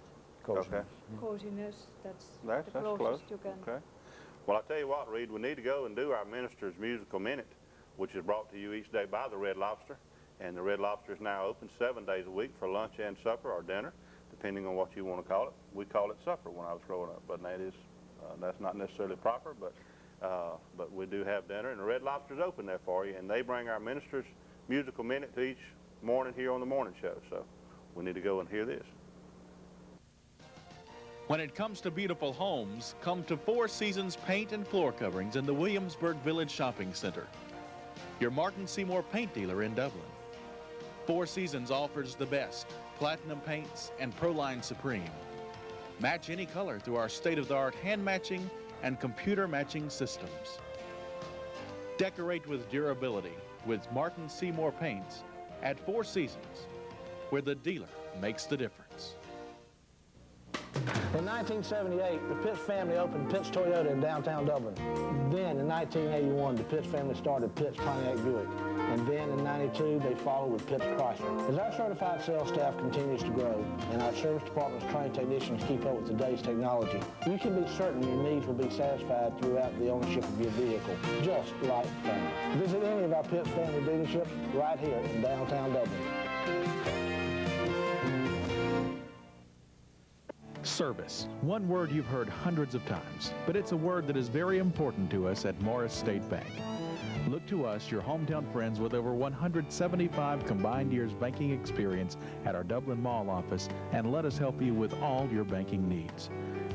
Okay. Coziness. That's That's the close. closest you can. Okay. Well, I tell you what, Reed, we need to go and do our minister's musical minute, which is brought to you each day by the Red Lobster. And the Red Lobster is now open 7 days a week for lunch and supper or dinner, depending on what you want to call it. We call it supper when I was growing up, but that is that's not necessarily proper. But we do have dinner, and the Red Lobster's open there for you, and they bring our minister's musical minute to each morning here on the morning show. So we need to go and hear this. When it comes to beautiful homes, come to Four Seasons Paint and Floor Coverings in the Williamsburg Village Shopping Center. Your Martin Seymour paint dealer in Dublin. Four Seasons offers the best platinum paints and Proline Supreme. Match any color through our state-of-the-art hand matching and computer matching systems. Decorate with durability with Martin Seymour paints at Four Seasons, where the dealer makes the difference. In 1978, the Pitts family opened Pitts Toyota in downtown Dublin. Then, in 1981, the Pitts family started Pitts Pontiac Buick. And then, in 92, they followed with Pitts Chrysler. As our certified sales staff continues to grow and our service department's trained technicians keep up with today's technology, you can be certain your needs will be satisfied throughout the ownership of your vehicle, just like family. Visit any of our Pitts family dealerships right here in downtown Dublin. Service. One word you've heard hundreds of times, but it's a word that is very important to us at Morris State Bank. Look to us, your hometown friends, with over 175 combined years banking experience at our Dublin Mall office, and let us help you with all your banking needs.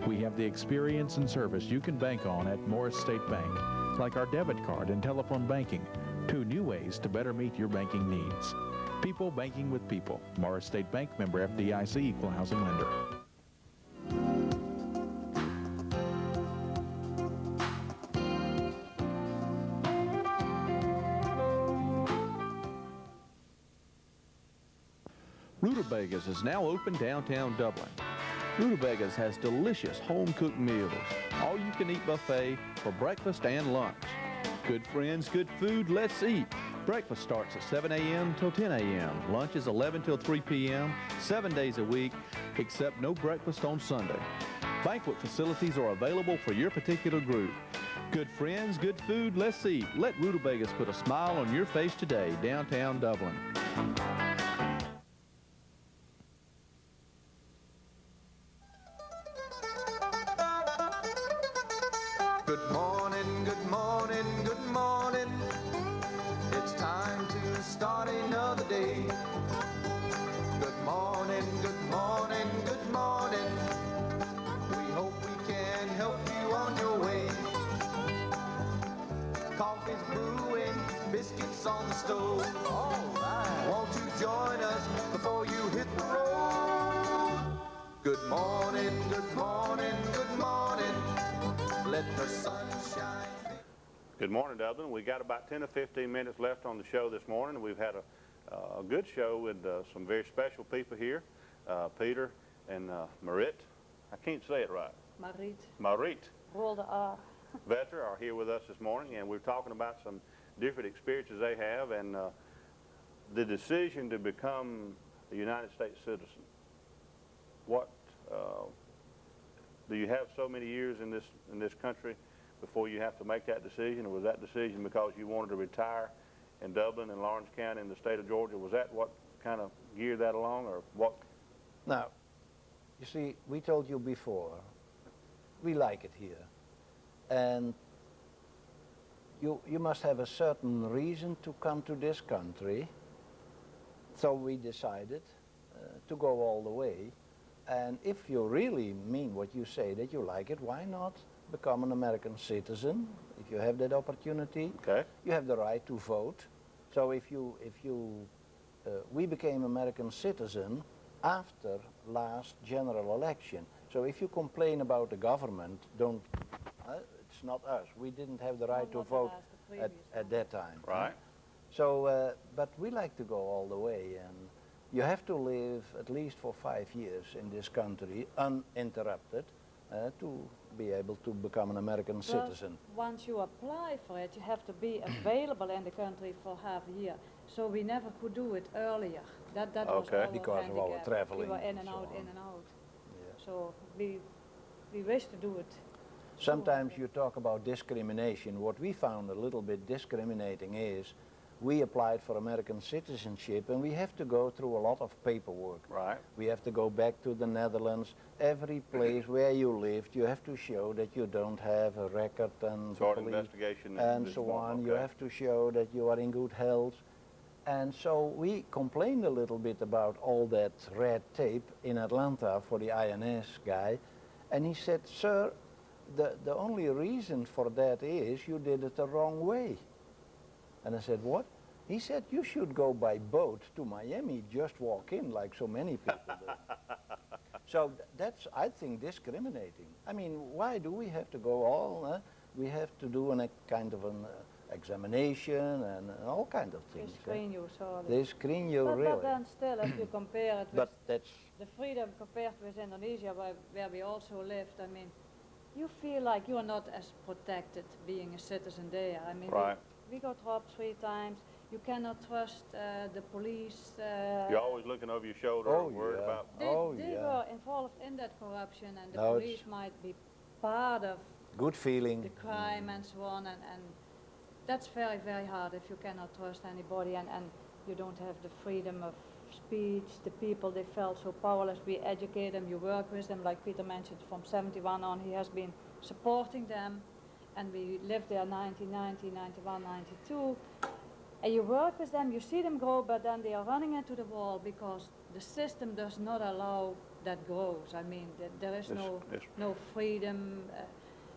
We have the experience and service you can bank on at Morris State Bank, like our debit card and telephone banking, 2 new ways to better meet your banking needs. People banking with people. Morris State Bank, member FDIC, equal housing lender. Rutabagas is now open downtown Dublin. Rutabagas has delicious home-cooked meals, all-you-can-eat buffet for breakfast and lunch. Good friends, good food, let's eat. Breakfast starts at 7 a.m. till 10 a.m. Lunch is 11 till 3 p.m., 7 days a week, except no breakfast on Sunday. Banquet facilities are available for your particular group. Good friends, good food, let's eat. Let Rutabagas put a smile on your face today, downtown Dublin. Good morning, good morning, good morning. It's time to start another day. Good morning, good morning, good morning. We hope we can help you on your way. Coffee's brewing, biscuits on the stove. All right. Won't you join us before you hit the road? Good morning, good morning, good morning. Let the sun shine. Good morning, Dublin. We got about 10 or 15 minutes left on the show this morning. We've had a good show with some very special people here, Pieter and Marit. I can't say it right. Marit. Roll the R. Vedder are here with us this morning, and we're talking about some different experiences they have and the decision to become a United States citizen. What do you have so many years in this country before you have to make that decision, or was that decision because you wanted to retire in Dublin and Lawrence County in the state of Georgia? Was that what kind of geared that along, or what? Now, you see, we told you before, we like it here. And you must have a certain reason to come to this country. So we decided to go all the way. And if you really mean what you say, that you like it, why not become an American citizen? If you have that opportunity, okay. You have the right to vote. So we became American citizen after last general election. So if you complain about the government, don't, it's not us. We didn't have the right to vote at that time. Right. So, but we like to go all the way, and you have to live at least for 5 years in this country uninterrupted to be able to become an American citizen. Once you apply for it, you have to be available in the country for half a year. So we never could do it earlier. That was our because of our handicap. traveling. We were in and so out, on. in and out. Yeah. So we wish to do it. Sometimes you talk about discrimination. What we found a little bit discriminating is we applied for American citizenship and we have to go through a lot of paperwork. Right. We have to go back to the Netherlands. Every place where you lived, you have to show that you don't have a record and Sort of investigation and so on. You have to show that you are in good health. And so we complained a little bit about all that red tape in Atlanta for the INS guy. And he said, sir, the only reason for that is you did it the wrong way. And I said, what? He said, you should go by boat to Miami, just walk in like so many people do. So that's, I think, discriminating. I mean, why do we have to go all, we have to do a kind of an examination and all kind of things. They screen you, sorry. They screen you, really. But then still, if you compare it with But that's the freedom compared with Indonesia, where we also lived, I mean, you feel like you are not as protected being a citizen there. I mean, Right. we got robbed 3 times. You cannot trust the police. You're always looking over your shoulder and worried about. They were involved in that corruption, and the police might be part of good feeling. the crime and so on, and that's very, very hard if you cannot trust anybody and you don't have the freedom of speech. The people, they felt so powerless. We educate them, you work with them, like Pieter mentioned, from 71 on he has been supporting them, and we lived there 1990, 91, 92. And you work with them, you see them grow, but then they are running into the wall because the system does not allow that growth. I mean, there is no freedom.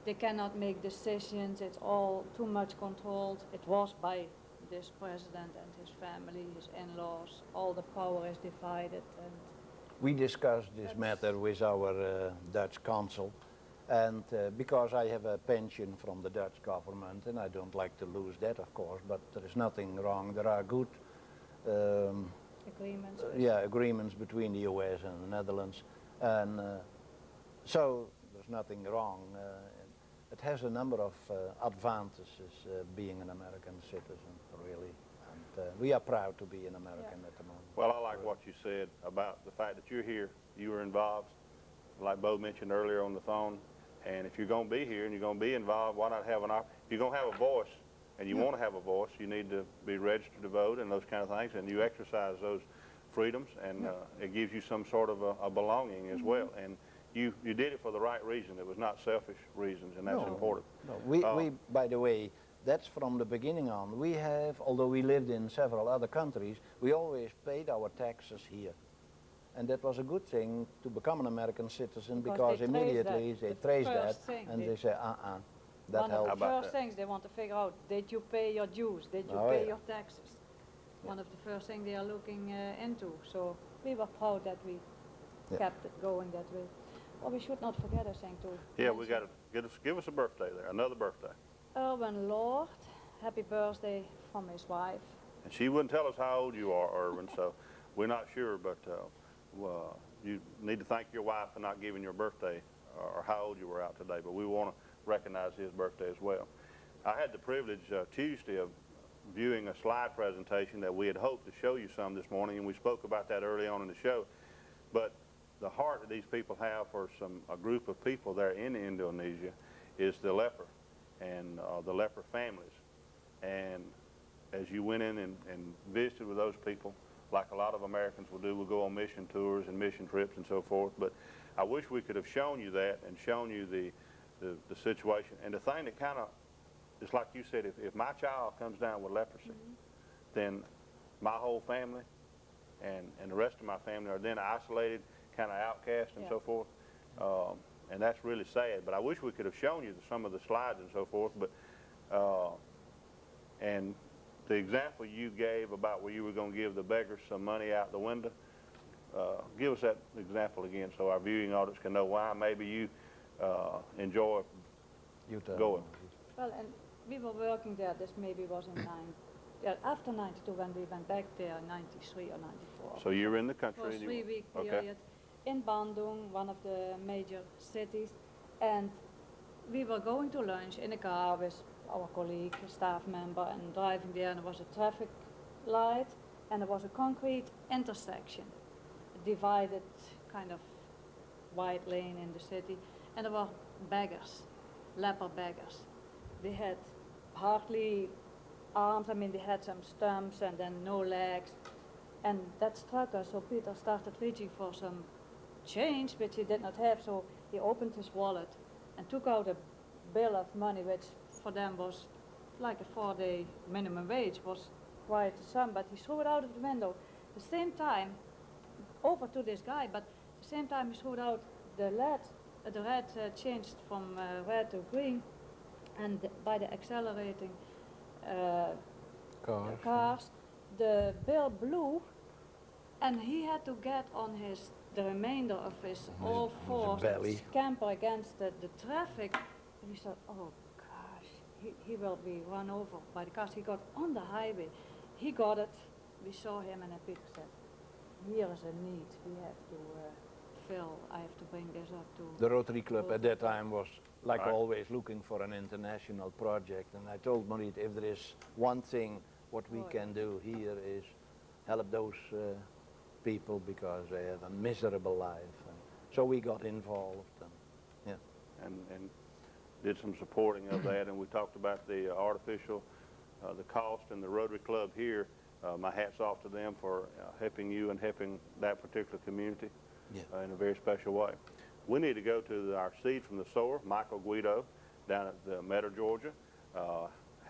They cannot make decisions. It's all too much controlled. It was by this president and his family, his in-laws. All the power is divided. And we discussed this matter with our Dutch consul. And because I have a pension from the Dutch government, and I don't like to lose that, of course, but there is nothing wrong. There are good agreements. Agreements between the US and the Netherlands. And so there's nothing wrong. It has a number of advantages being an American citizen, really. And we are proud to be an American at the moment. Well, I like what you said about the fact that you're here, you were involved, like Bo mentioned earlier on the phone. And if you're going to be here and you're going to be involved, why not have an opportunity? If you're going to have a voice and you want to have a voice, you need to be registered to vote and those kind of things, and you exercise those freedoms, and it gives you some sort of a belonging as well. And you did it for the right reason. It was not selfish reasons, and that's important. No, we, by the way, that's from the beginning on. We have, although we lived in several other countries, we always paid our taxes here. And that was a good thing to become an American citizen because immediately they trace that and they say, that helps. One of the first things they want to figure out, did you pay your dues? Did you pay your taxes? One of the first things they are looking into. So we were proud that we kept it going that way. Well, we should not forget, I think, too. Yeah, we got to give us a birthday there, another birthday. Irwin Lord, happy birthday from his wife. And she wouldn't tell us how old you are, Irwin, so we're not sure, but you need to thank your wife for not giving your birthday or how old you were out today, but we want to recognize his birthday as well. I had the privilege Tuesday of viewing a slide presentation that we had hoped to show you some this morning, and we spoke about that early on in the show. But the heart that these people have for a group of people there in Indonesia is the leper and the leper families. And as you went in and visited with those people, like a lot of Americans will do, we'll go on mission tours and mission trips and so forth. But I wish we could have shown you that and shown you the situation. And the thing that kind of, it's like you said, if my child comes down with leprosy, then my whole family and the rest of my family are then isolated, kind of outcast and so forth. And that's really sad. But I wish we could have shown you some of the slides and so forth. But and the example you gave about where you were going to give the beggars some money out the window, give us that example again so our viewing audience can know why maybe you enjoy going. Well, and we were working there, this maybe was in after 92 when we went back there, 93 or 94. So you're in the country. For a 3-week period in Bandung, one of the major cities, and we were going to lunch in a car with our colleague, a staff member, and driving there, and there was a traffic light, and there was a concrete intersection, a divided kind of wide lane in the city, and there were beggars, leper beggars. They had hardly arms, I mean they had some stumps and then no legs, and that struck us, so Pieter started reaching for some change which he did not have, so he opened his wallet and took out a bill of money which for them was like a 4-day minimum wage, was quite a sum, but he threw it out of the window. At the same time, over to this guy, but at the same time he threw it out, the red changed from red to green, and by the accelerating cars, the bill blew, and he had to get on the remainder of his all fours, scamper against the traffic. And he thought, oh gosh, he will be run over by the cars. He got on the highway, he got it, we saw him, and then Pieter said, here is a need, we have to fill, I have to bring this up to... The Rotary Club at that time was, like always, looking for an international project, and I told Marit, if there is one thing what we can do here is help those people because they have a miserable life. And so we got involved, and did some supporting of that, and we talked about the artificial, the cost, and the Rotary Club here. My hat's off to them for helping you and helping that particular community in a very special way. We need to go to our seed from the sower. Michael Guido down at Metter, Georgia,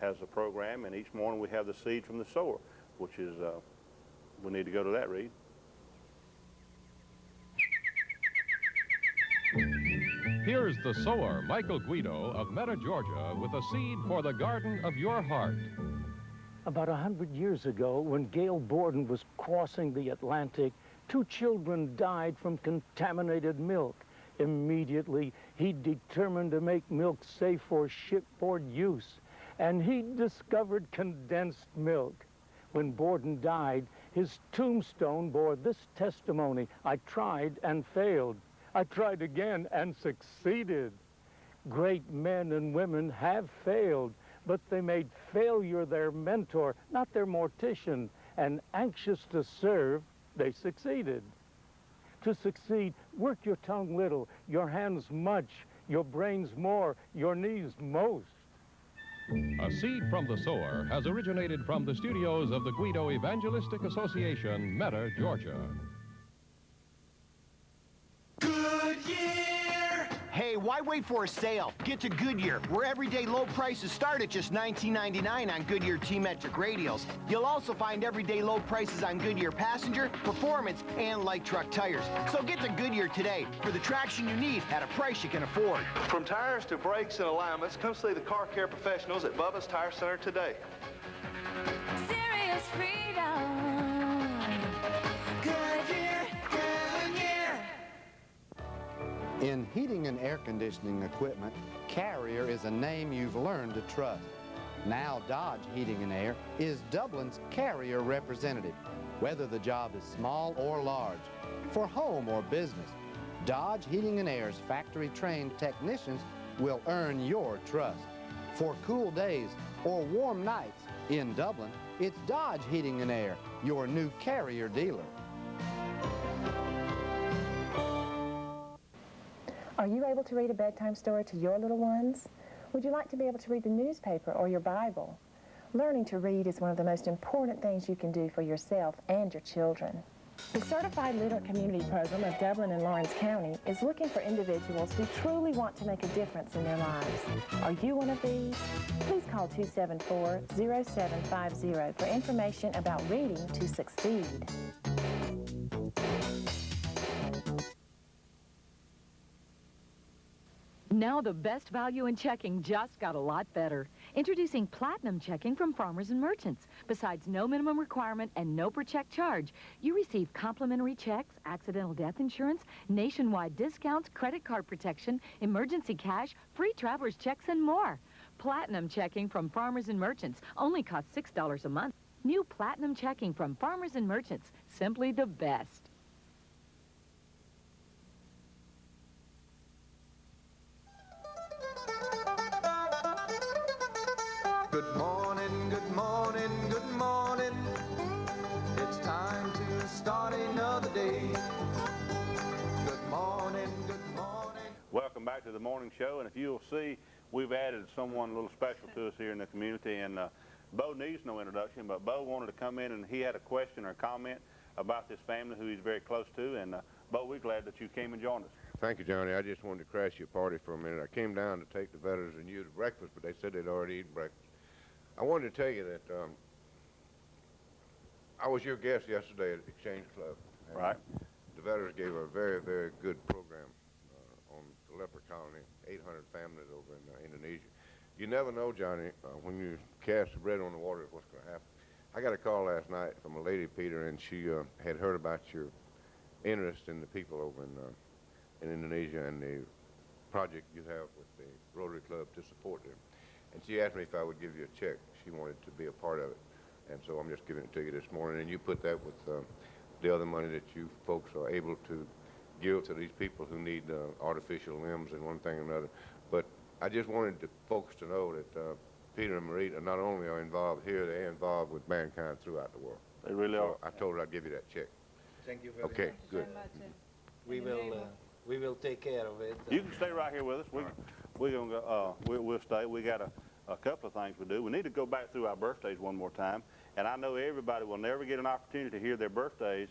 has a program, and each morning we have the seed from the sower, which is, we need to go to that, Reed. Here's the sower, Michael Guido of Metter, Georgia, with a seed for the garden of your heart. About 100 years ago, when Gail Borden was crossing the Atlantic, 2 children died from contaminated milk. Immediately, he determined to make milk safe for shipboard use, and he discovered condensed milk. When Borden died, his tombstone bore this testimony: I tried and failed. I tried again and succeeded. Great men and women have failed, but they made failure their mentor, not their mortician, and anxious to serve, they succeeded. To succeed, work your tongue little, your hands much, your brains more, your knees most. A seed from the sower has originated from the studios of the Guido Evangelistic Association, Metter, Georgia. Goodyear! Hey, why wait for a sale? Get to Goodyear, where everyday low prices start at just $19.99 on Goodyear T-Metric radials. You'll also find everyday low prices on Goodyear passenger, performance, and light truck tires. So get to Goodyear today for the traction you need at a price you can afford. From tires to brakes and alignments, come see the car care professionals at Bubba's Tire Center today. Serious freedom. Goodyear, Goodyear. In heating and air conditioning equipment, Carrier is a name you've learned to trust. Now Dodge Heating and Air is Dublin's Carrier representative, whether the job is small or large, for home or business. Dodge Heating and Air's factory-trained technicians will earn your trust. For cool days or warm nights in Dublin, it's Dodge Heating and Air, your new Carrier dealer. Are you able to read a bedtime story to your little ones? Would you like to be able to read the newspaper or your Bible? Learning to read is one of the most important things you can do for yourself and your children. The Certified Literate Community Program of Dublin and Lawrence County is looking for individuals who truly want to make a difference in their lives. Are you one of these? Please call 274-0750 for information about reading to succeed. Now the best value in checking just got a lot better. Introducing Platinum Checking from Farmers and Merchants. Besides no minimum requirement and no per check charge, you receive complimentary checks, accidental death insurance, nationwide discounts, credit card protection, emergency cash, free traveler's checks, and more. Platinum Checking from Farmers and Merchants only costs $6 a month. New Platinum Checking from Farmers and Merchants, simply the best. Good morning, good morning, good morning. It's time to start another day. Good morning, good morning. Welcome back to the morning show, and if you'll see, we've added someone a little special to us here in the community, and Bo needs no introduction, but Bo wanted to come in and he had a question or comment about this family who he's very close to, and Bo, we're glad that you came and joined us. Thank you, Johnny. I just wanted to crash your party for a minute. I came down to take the Vedders and you to breakfast, but they said they'd already eaten breakfast. I wanted to tell you that I was your guest yesterday at the Exchange Club. Right. The Vedders gave a very, very good program on the leper colony, 800 families over in Indonesia. You never know, Johnny, when you cast the bread on the water, what's going to happen. I got a call last night from a lady, Pieter, and she had heard about your interest in the people over in Indonesia and the project you have with the Rotary Club to support them. And she asked me if I would give you a check. She wanted to be a part of it. And so I'm just giving it to you this morning. And you put that with the other money that you folks are able to give to these people who need artificial limbs and one thing or another. But I just wanted the folks to know that Pieter and Marie not only are involved here, they're involved with mankind throughout the world. They really are. I told her I'd give you that check. Thank you very much. Okay, good. We will take care of it. You can stay right here with us. We're gonna go, we'll stay. We got a couple of things we do. We need to go back through our birthdays one more time. And I know everybody will never get an opportunity to hear their birthdays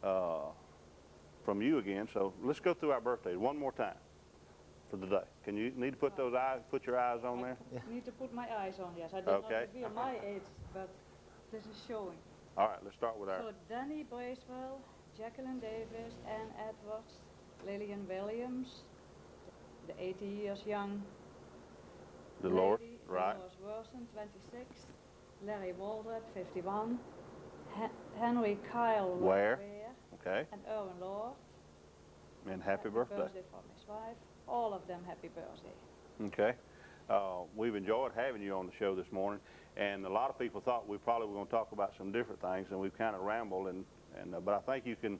from you again. So let's go through our birthdays one more time for the day. Can you need to put those eyes, put your eyes on there? I need to put my eyes on, yes. I don't Okay. not reveal my age, but this is showing. All right, let's start with our. So Danny Bracewell, Jacqueline Davis, Ann Edwards, Lillian Williams, the 80 years young. Dolores, lady, right. Dolores Wilson, 26. Larry Waldrop, 51. Henry Kyle Ware. Okay. And Erwin Lord. And happy birthday. For his wife. All of them happy birthday. Okay. We've enjoyed having you on the show this morning, and a lot of people thought we probably were going to talk about some different things, and we've kind of rambled, but I think you can,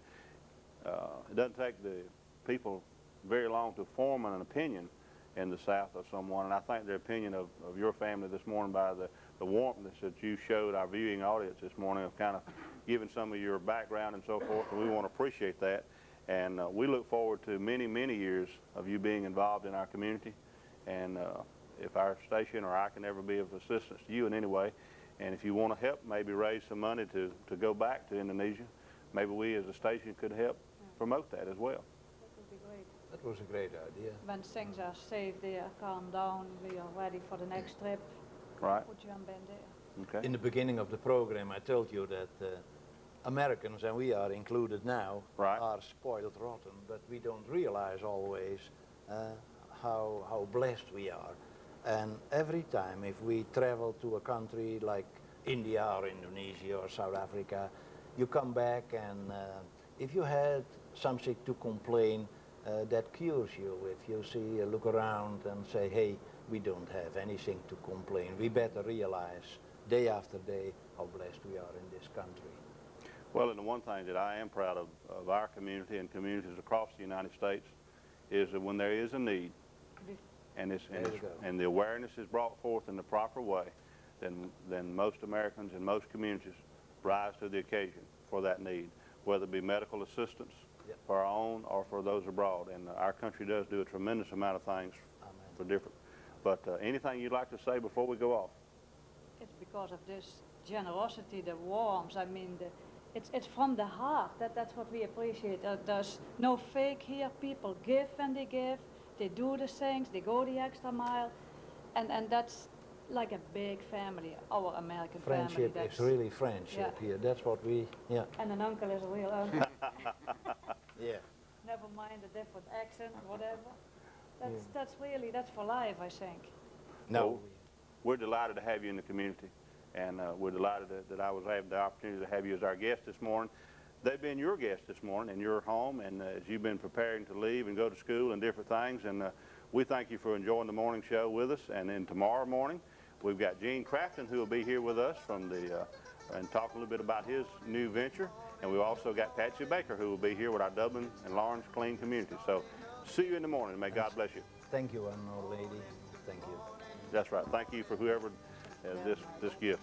it doesn't take the people very long to form an opinion in the South of someone, and I think the opinion of your family this morning by the warmth that you showed our viewing audience this morning of kind of giving some of your background and so forth, and we want to appreciate that. And we look forward to many, many years of you being involved in our community. And if our station or I can ever be of assistance to you in any way, and if you want to help maybe raise some money to go back to Indonesia, maybe we as a station could help promote that as well. That would be great. That was a great idea. When things are safe there, calm down, we are ready for the next trip. Right. We'll jump in there. Okay. In the beginning of the program, I told you that Americans, and we are included now, are spoiled rotten, but we don't realize always how blessed we are. And every time if we travel to a country like India or Indonesia or South Africa, you come back and if you had something to complain, that cures you. If you see, look around and say, hey, we don't have anything to complain. We better realize day after day how blessed we are in this country. Well, and the one thing that I am proud of our community and communities across the United States is that when there is a need and the awareness is brought forth in the proper way, then most Americans and most communities rise to the occasion for that need, whether it be medical assistance for our own or for those abroad. And our country does do a tremendous amount of things for different. But anything you'd like to say before we go off? It's because of this generosity, the warmth. I mean, it's from the heart. That's what we appreciate. There's no fake here. People give when they give. They do the things. They go the extra mile, and that's like a big family. Our American family. Friendship is really friendship here. That's what we. Yeah. And an uncle is a real uncle. Yeah. Never mind the different accent, whatever. That's for life, I think. No. Well, we're delighted to have you in the community, and we're delighted that I was having the opportunity to have you as our guest this morning. They've been your guests this morning in your home, and as you've been preparing to leave and go to school and different things, and we thank you for enjoying the morning show with us. And then tomorrow morning, we've got Gene Crafton, who will be here with us from the and talk a little bit about his new venture. And we've also got Patsy Baker, who will be here with our Dublin and Lawrence Clean community. So see you in the morning. May God bless you. Thank you, old lady. Thank you. That's right. Thank you for whoever this gift.